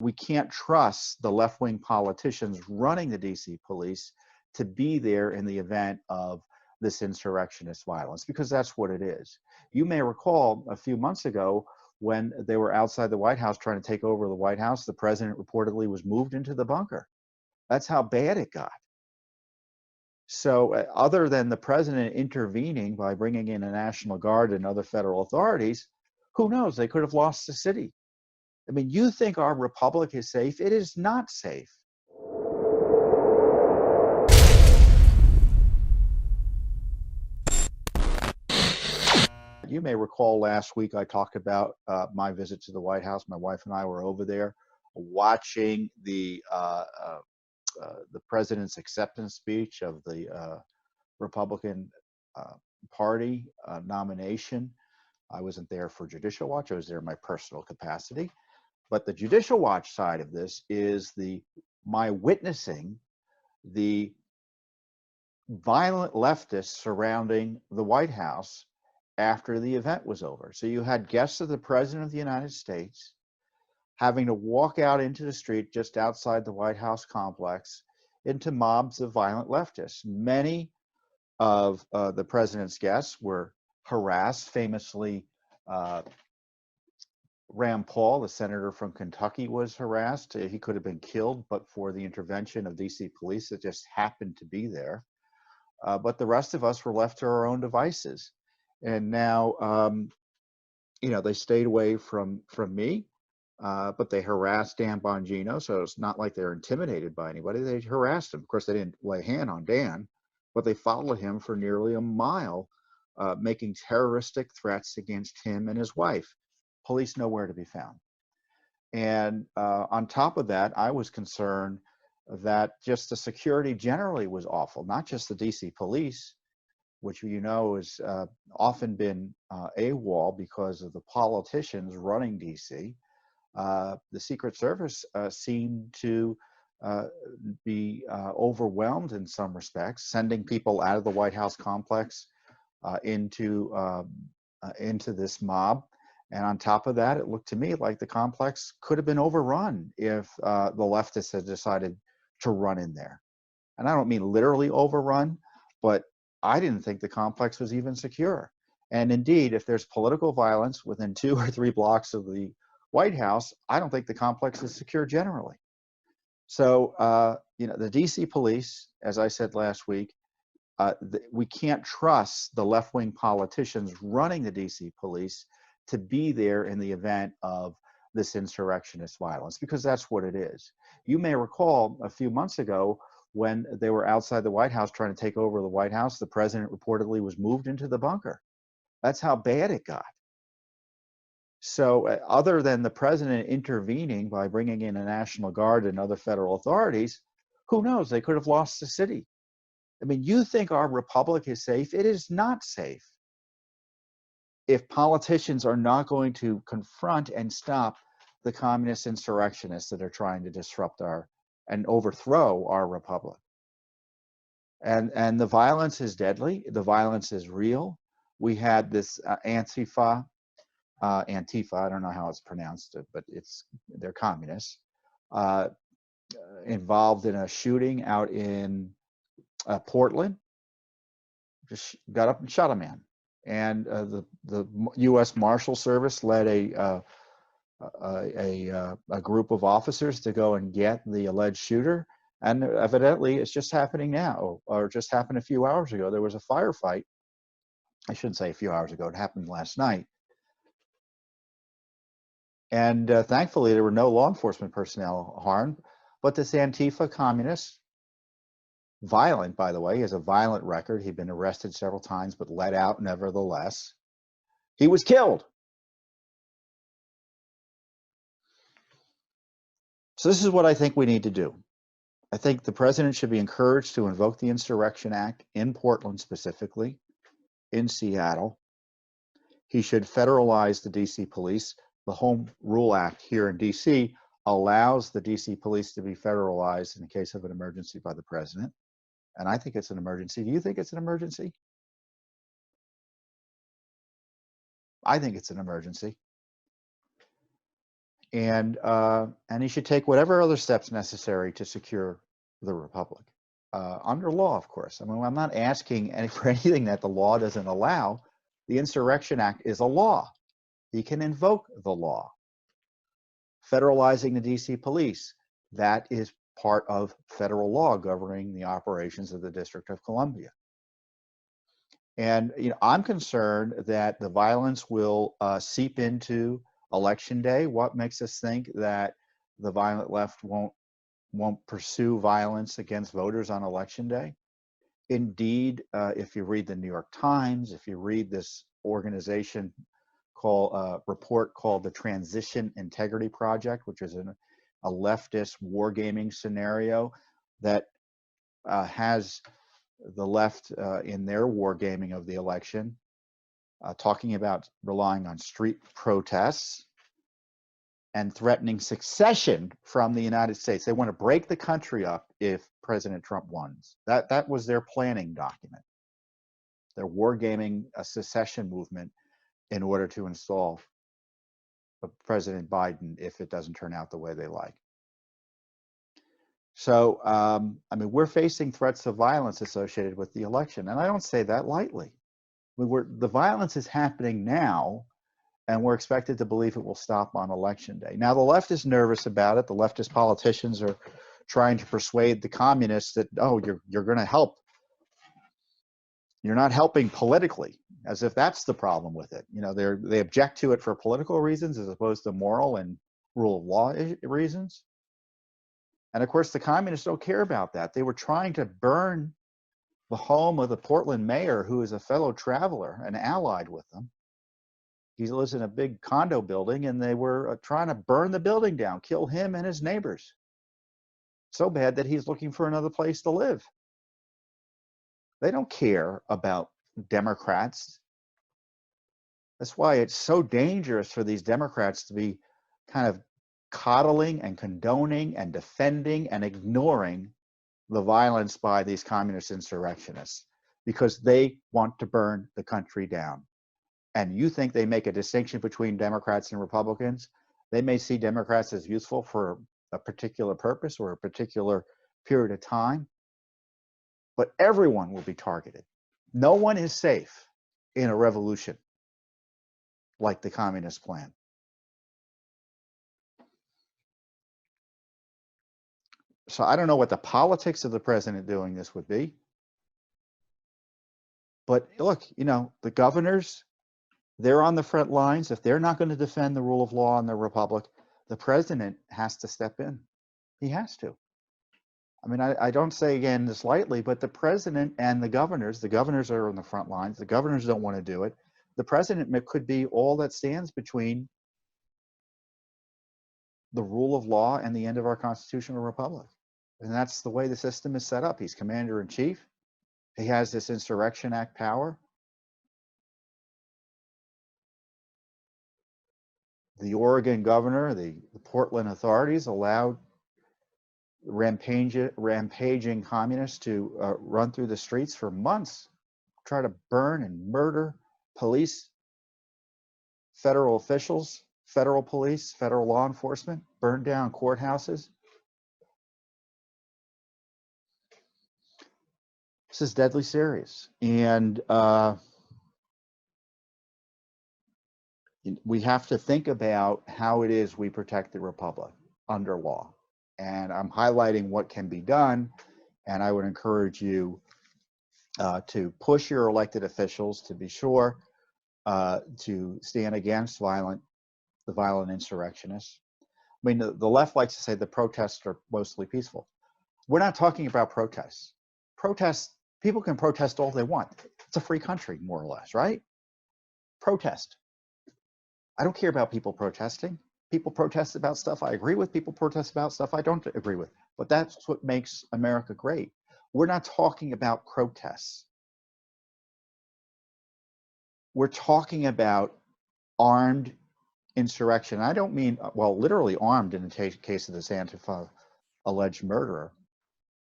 We can't trust the left-wing politicians running the DC police to be there in the event of this insurrectionist violence, because that's what it is. You may recall a few months ago when they were outside the White House trying to take over the White House, the president reportedly was moved into the bunker. That's how bad it got. So other than the president intervening by bringing in a National Guard and other federal authorities, who knows? They could have lost the city. I mean, you think our republic is safe? It is not safe. You may recall last week I talked about my visit to the White House. My wife and I were over there watching the president's acceptance speech of the Republican Party nomination. I wasn't there for Judicial Watch. I was there in my personal capacity. But the Judicial Watch side of this is my witnessing the violent leftists surrounding the White House after the event was over. So you had guests of the President of the United States having to walk out into the street just outside the White House complex into mobs of violent leftists. Many of the president's guests were harassed. Famously, Rand Paul, the senator from Kentucky, was harassed. He could have been killed, but for the intervention of DC police that just happened to be there. But the rest of us were left to our own devices. And now, they stayed away from me, but they harassed Dan Bongino. So it's not like they're intimidated by anybody. They harassed him. Of course, they didn't lay a hand on Dan, but they followed him for nearly a mile, making terroristic threats against him and his wife. Police nowhere to be found. And on top of that, I was concerned that just the security generally was awful, not just the DC police, which has often been AWOL because of the politicians running DC. The Secret Service seemed to be overwhelmed in some respects, sending people out of the White House complex into this mob. And on top of that, it looked to me like the complex could have been overrun if the leftists had decided to run in there. And I don't mean literally overrun, but I didn't think the complex was even secure. And indeed, if there's political violence within 2 or 3 blocks of the White House, I don't think the complex is secure generally. So, the DC police, as I said last week, we can't trust the left-wing politicians running the DC police to be there in the event of this insurrectionist violence, because that's what it is. You may recall a few months ago when they were outside the White House trying to take over the White House, the president reportedly was moved into the bunker. That's how bad it got. So other than the president intervening by bringing in a National Guard and other federal authorities, who knows? They could have lost the city. I mean, you think our republic is safe? It is not safe if politicians are not going to confront and stop the communist insurrectionists that are trying to disrupt and overthrow our republic. And the violence is deadly. The violence is real. We had this ANTIFA, I don't know how it's pronounced, but they're communists, involved in a shooting out in Portland. Just got up and shot a man. And the U.S. Marshal Service led a group of officers to go and get the alleged shooter. And evidently, it's just happening now, or just happened a few hours ago. There was a firefight. I shouldn't say a few hours ago. It happened last night. And thankfully, there were no law enforcement personnel harmed. But this Antifa communist, violent, by the way, he has a violent record. He'd been arrested several times, but let out nevertheless. He was killed. So this is what I think we need to do. I think the president should be encouraged to invoke the Insurrection Act in Portland specifically, in Seattle. He should federalize the DC police. The Home Rule Act here in DC allows the DC police to be federalized in the case of an emergency by the president. And I think it's an emergency. Do you think it's an emergency? I think it's an emergency. and he should take whatever other steps necessary to secure the republic, under law, of course. I mean, I'm not asking for anything that the law doesn't allow. The Insurrection Act is a law. He can invoke the law. Federalizing the DC police, that is part of federal law governing the operations of the District of Columbia. And I'm concerned that the violence will seep into Election Day. What makes us think that the violent left won't pursue violence against voters on Election Day? Indeed, if you read the New York Times, if you read this organization report called the Transition Integrity Project, which is a leftist wargaming scenario that has the left in their wargaming of the election, talking about relying on street protests and threatening secession from the United States. They want to break the country up if President Trump wins. That was their planning document. They're wargaming a secession movement in order to install President Biden if it doesn't turn out the way they like. So, I mean, we're facing threats of violence associated with the election, and I don't say that lightly. The violence is happening now, and we're expected to believe it will stop on Election Day. Now, the left is nervous about it. The leftist politicians are trying to persuade the communists that, oh, you're going to help. You're not helping politically, as if that's the problem with it. They object to it for political reasons as opposed to moral and rule of law reasons. And of course, the communists don't care about that. They were trying to burn the home of the Portland mayor, who is a fellow traveler and allied with them. He lives in a big condo building, and they were trying to burn the building down, kill him and his neighbors. So bad that he's looking for another place to live. They don't care about Democrats. That's why it's so dangerous for these Democrats to be kind of coddling and condoning and defending and ignoring the violence by these communist insurrectionists, because they want to burn the country down. And you think they make a distinction between Democrats and Republicans? They may see Democrats as useful for a particular purpose or a particular period of time, but everyone will be targeted. No one is safe in a revolution like the communist plan. So I don't know what the politics of the president doing this would be. But look, the governors, they're on the front lines. If they're not going to defend the rule of law in the republic, the president has to step in. He has to. I mean, I don't say again this lightly, but the president and the governors are on the front lines. The governors don't want to do it. The president could be all that stands between the rule of law and the end of our constitutional republic. And that's the way the system is set up. He's commander in chief. He has this Insurrection Act power. The Oregon governor, the Portland authorities allowed rampaging communists to run through the streets for months, try to burn and murder police, federal officials, federal police, federal law enforcement, burn down courthouses. This is deadly serious. And we have to think about how it is we protect the republic under law. And I'm highlighting what can be done. And I would encourage you to push your elected officials to be sure to stand against the violent insurrectionists. I mean, the left likes to say the protests are mostly peaceful. We're not talking about protests. People can protest all they want. It's a free country, more or less, right? Protest. I don't care about people protesting. People protest about stuff I agree with. People protest about stuff I don't agree with. But that's what makes America great. We're not talking about protests. We're talking about armed insurrection. I don't mean, well, literally armed in the case of this Antifa alleged murderer,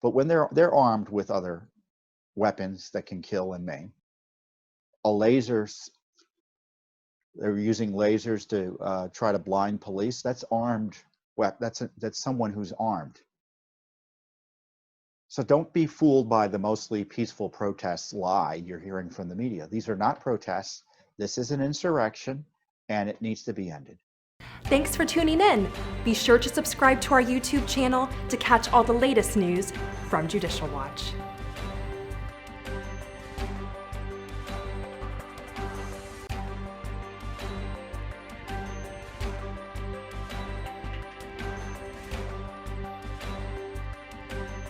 but when they're armed with other weapons that can kill and maim, a laser They're using lasers to try to blind police. That's armed. That's someone who's armed. So don't be fooled by the mostly peaceful protests lie you're hearing from the media. These are not protests. This is an insurrection, and it needs to be ended. Thanks for tuning in. Be sure to subscribe to our YouTube channel to catch all the latest news from Judicial Watch.